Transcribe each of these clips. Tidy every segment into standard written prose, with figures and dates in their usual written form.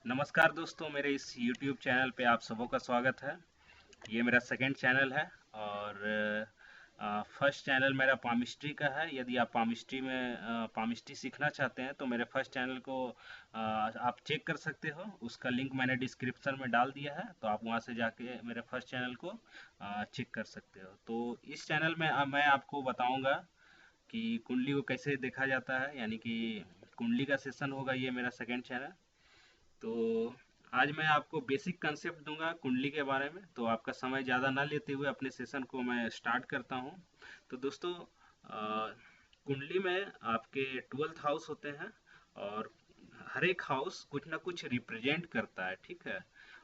नमस्कार दोस्तों, मेरे इस YouTube चैनल पे आप सबों का स्वागत है। ये मेरा सेकंड चैनल है और फर्स्ट चैनल मेरा पामिस्ट्री का है। यदि आप पामिस्ट्री में पामिस्ट्री सीखना चाहते हैं तो मेरे फर्स्ट चैनल को आप चेक कर सकते हो। उसका लिंक मैंने डिस्क्रिप्शन में डाल दिया है, तो आप वहाँ से जाके मेरे फर्स्ट चैनल को चेक कर सकते हो। तो इस चैनल में मैं आपको बताऊँगा कि कुंडली को कैसे देखा जाता है, यानी कि कुंडली का सेशन होगा। ये मेरा सेकंड चैनल। तो आज मैं आपको बेसिक कंसेप्ट दूंगा कुंडली के बारे में। तो आपका समय ज़्यादा ना लेते हुए अपने सेशन को मैं स्टार्ट करता हूं। तो दोस्तों, कुंडली में आपके 12th हाउस होते हैं और हर एक हाउस कुछ ना कुछ रिप्रेजेंट करता है, ठीक है।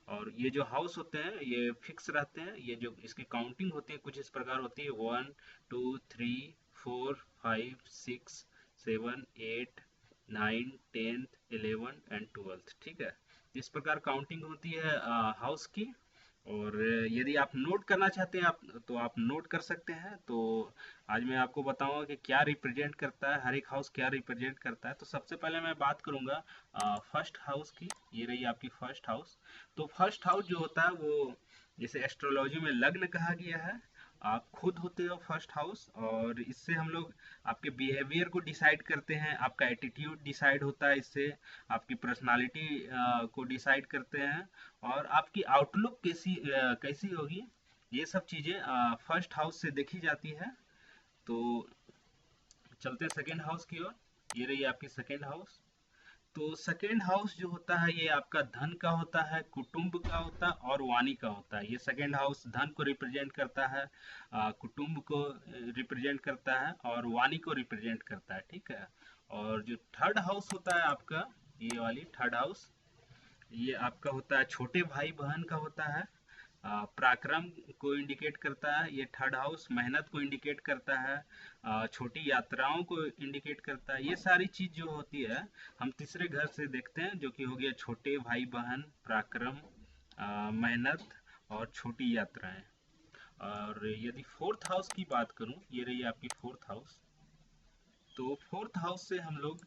और ये जो हाउस होते हैं ये फिक्स रहते हैं। ये जो इसकी काउंटिंग होती है कुछ इस प्रकार होती है: 1 2 3 4 5 6 7 8 9 10 11 एंड 12th, ठीक है। इस प्रकार काउंटिंग होती है हाउस की। और यदि आप नोट करना चाहते हैं आप, तो आप नोट कर सकते हैं। तो आज मैं आपको बताऊंगा कि क्या रिप्रेजेंट करता है, हर एक हाउस क्या रिप्रेजेंट करता है। तो सबसे पहले मैं बात करूंगा फर्स्ट हाउस की। ये रही आपकी फर्स्ट हाउस। तो फर्स्ट हाउस जो होता है वो, जिसे एस्ट्रोलॉजी में लग्न कहा गया है, आप खुद होते हो फर्स्ट हाउस। और इससे हम लोग आपके बिहेवियर को डिसाइड करते हैं, आपका एटीट्यूड डिसाइड होता है इससे, आपकी पर्सनालिटी को डिसाइड करते हैं, और आपकी आउटलुक कैसी होगी, ये सब चीज़ें फर्स्ट हाउस से देखी जाती है। तो चलते हैं सेकेंड हाउस की ओर। ये रही आपकी सेकेंड हाउस। तो सेकेंड हाउस जो होता है ये आपका धन का होता है, कुटुंब का होता है और वाणी का होता है। ये सेकेंड हाउस धन को रिप्रेजेंट करता है, कुटुंब को रिप्रेजेंट करता है और वाणी को रिप्रेजेंट करता है, ठीक है। और जो थर्ड हाउस होता है आपका, ये वाली थर्ड हाउस, ये आपका होता है छोटे भाई बहन का होता है। पराक्रम को इंडिकेट करता है ये थर्ड हाउस, मेहनत को इंडिकेट करता है, छोटी यात्राओं को इंडिकेट करता है। ये सारी चीज जो होती है हम तीसरे घर से देखते हैं, जो कि हो गया छोटे भाई बहन, पराक्रम, मेहनत और छोटी यात्राएं। और यदि फोर्थ हाउस की बात करूं, ये रही आपकी फोर्थ हाउस। तो फोर्थ हाउस से हम लोग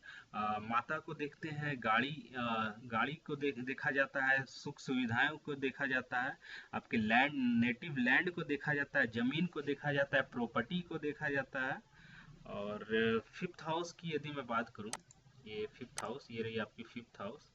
माता को देखते हैं, गाड़ी को देखा जाता है, सुख सुविधाओं को देखा जाता है, आपके लैंड, नेटिव लैंड को देखा जाता है, जमीन को देखा जाता है, प्रॉपर्टी को देखा जाता है। और फिफ्थ हाउस की यदि मैं बात करूं, ये फिफ्थ हाउस, ये रही आपकी फिफ्थ हाउस।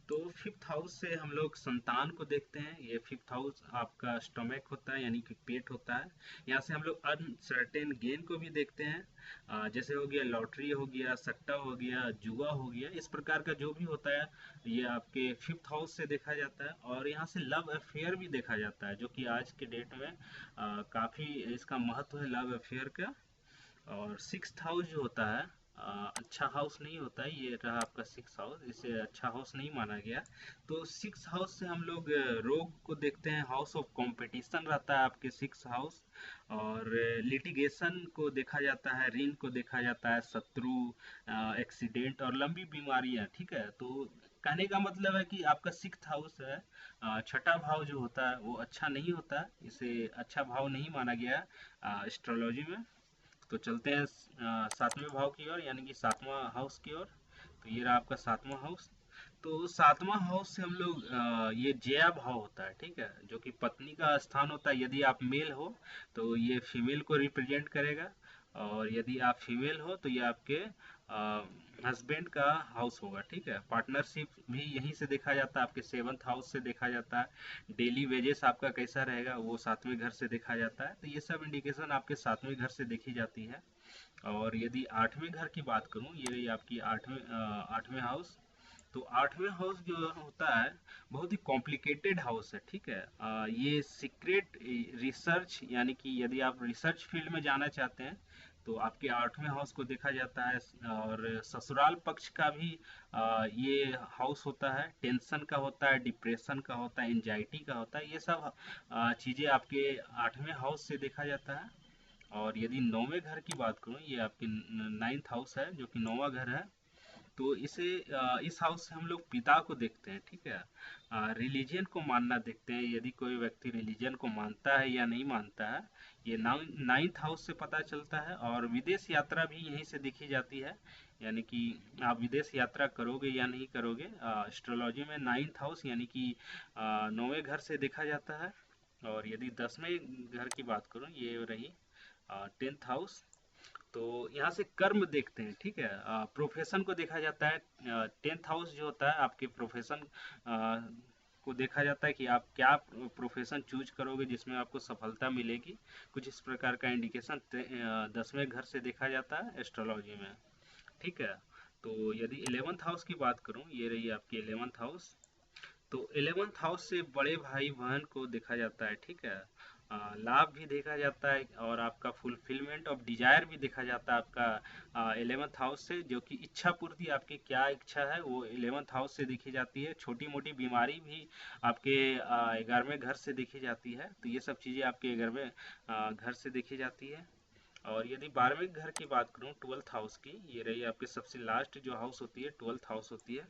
तो फिफ्थ हाउस से हम लोग संतान को देखते हैं। ये फिफ्थ हाउस आपका स्टमक होता है, यानी कि पेट होता है। यहाँ से हम लोग अनसर्टेन गेन को भी देखते हैं, जैसे हो गया लॉटरी, हो गया सट्टा, हो गया जुआ, हो गया इस प्रकार का जो भी होता है, ये आपके फिफ्थ हाउस से देखा जाता है। और यहाँ से लव अफेयर भी देखा जाता है, जो कि आज के डेट में काफ़ी इसका महत्व है लव अफेयर का। और सिक्स्थ हाउस जो होता है, अच्छा हाउस नहीं होता है। ये रहा आपका सिक्स हाउस, इसे अच्छा हाउस नहीं माना गया। तो सिक्स हाउस से हम लोग रोग को देखते हैं, हाउस ऑफ कंपटीशन रहता है आपके सिक्स हाउस। और लिटिगेशन को देखा जाता है, ऋण को देखा जाता है, शत्रु, एक्सीडेंट और लंबी बीमारियां, ठीक है। तो कहने का मतलब है कि आपका सिक्स हाउस है, छठा भाव जो होता है वो अच्छा नहीं होता है, इसे अच्छा भाव नहीं माना गया एस्ट्रोलॉजी में। तो चलते हैं सातवें भाव की ओर, यानी कि सातवां हाउस की ओर। तो ये रहा आपका सातवां हाउस। तो सातवां हाउस से हम लोग ये जया भाव होता है, ठीक है, जो कि पत्नी का स्थान होता है। यदि आप मेल हो तो ये फीमेल को रिप्रेजेंट करेगा, और यदि आप फीमेल हो तो ये आपके हस्बैंड का हाउस होगा, ठीक है। पार्टनरशिप भी यहीं से देखा जाता है, आपके सेवंथ हाउस से देखा जाता है। डेली वेजेस आपका कैसा रहेगा वो सातवें घर से देखा जाता है। तो ये सब इंडिकेशन आपके सातवें घर से देखी जाती है। और यदि आठवें घर की बात करूं, ये रही आपकी आठवें हाउस। तो आठवें हाउस जो होता है बहुत ही कॉम्प्लिकेटेड हाउस है, ठीक है। ये सीक्रेट रिसर्च, यानी कि यदि आप रिसर्च फील्ड में जाना चाहते हैं तो आपके आठवें हाउस को देखा जाता है। और ससुराल पक्ष का भी ये हाउस होता है, टेंशन का होता है, डिप्रेशन का होता है, एंजाइटी का होता है। ये सब चीज़ें आपके आठवें हाउस से देखा जाता है। और यदि नौवें घर की बात करूं, ये आपकी नाइन्थ हाउस है, जो कि नौवां घर है। तो इस हाउस से हम लोग पिता को देखते हैं, ठीक है। रिलीजन को मानना देखते हैं, यदि कोई व्यक्ति रिलीजन को मानता है या नहीं मानता है, ये नाइन्थ हाउस से पता चलता है। और विदेश यात्रा भी यहीं से देखी जाती है। यानी कि आप विदेश यात्रा करोगे या नहीं करोगे। एस्ट्रोलॉजी में 9th हाउस यानी कि 9वें घर से देखा जाता है। और यदि 10वें घर की बात करूं, ये रही 10th हाउस। तो यहाँ से कर्म देखते हैं, ठीक है। प्रोफेशन को देखा जाता है। 10th हाउस जो होता है आपके प्रोफेशन को देखा जाता है कि आप क्या प्रोफेशन चूज करोगे जिसमें आपको सफलता मिलेगी। कुछ इस प्रकार का इंडिकेशन 10वें घर से देखा जाता है एस्ट्रोलॉजी में, ठीक है। तो यदि 11th हाउस की बात करूं, ये रही आपकी 11th हाउस। तो 11th हाउस से बड़े भाई बहन को देखा जाता है, ठीक है। लाभ भी देखा जाता है और आपका फुलफिलमेंट ऑफ डिजायर भी देखा जाता है आपका 11th हाउस से, जो कि इच्छा पूर्ति, आपकी क्या इच्छा है वो 11th हाउस से देखी जाती है। छोटी मोटी बीमारी भी आपके 11वें घर से देखी जाती है। तो ये सब चीज़ें आपके 11वें घर से देखी जाती है। और यदि 12वें घर की बात करूं, 12th हाउस की, ये रही आपकी सबसे लास्ट जो हाउस होती है 12th हाउस होती है।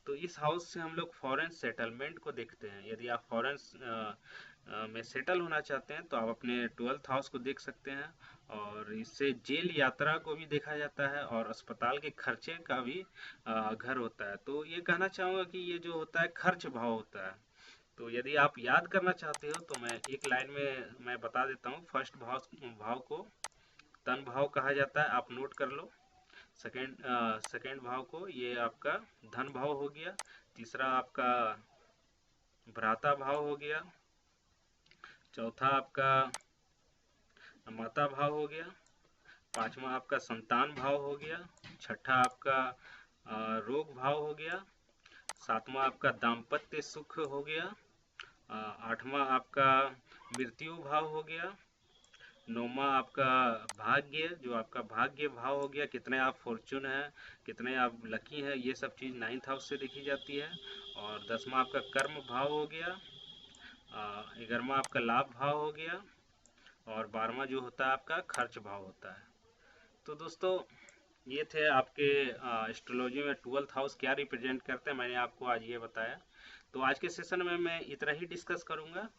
तो इस हाउस से हम लोग फॉरेन सेटलमेंट को देखते हैं। यदि आप फॉरेन में सेटल होना चाहते हैं तो आप अपने 12th हाउस को देख सकते हैं। और इससे जेल यात्रा को भी देखा जाता है और अस्पताल के खर्चे का भी घर होता है। तो ये कहना चाहूँगा कि ये जो होता है खर्च भाव होता है। तो यदि आप याद करना चाहते हो तो मैं एक लाइन में मैं बता देता हूँ। फर्स्ट भाव भाव को तन भाव कहा जाता है, आप नोट कर लो। सेकेंड भाव को ये आपका धन भाव हो गया। तीसरा आपका भ्राता भाव हो गया। चौथा आपका माता भाव हो गया। पांचवा आपका संतान भाव हो गया। छठा आपका रोग भाव हो गया। सातवां आपका दाम्पत्य सुख हो गया। आठवां आपका मृत्यु भाव हो गया। नौमा आपका भाग्य, जो आपका भाग्य भाव हो गया, कितने आप फॉर्चून है, कितने आप लकी हैं, ये सब चीज़ 9th हाउस से देखी जाती है। और 10वां आपका कर्म भाव हो गया। 11वां आपका लाभ भाव हो गया। और 12वां जो होता है आपका खर्च भाव होता है। तो दोस्तों, ये थे आपके एस्ट्रोलॉजी में 12th हाउस क्या रिप्रेजेंट करते हैं, मैंने आपको आज ये बताया। तो आज के सेशन में मैं इतना ही डिस्कस करूँगा।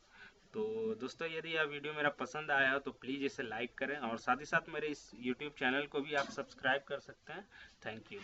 तो दोस्तों, यदि यह वीडियो मेरा पसंद आया हो तो प्लीज़ इसे लाइक करें और साथ ही साथ मेरे इस यूट्यूब चैनल को भी आप सब्सक्राइब कर सकते हैं। Thank you.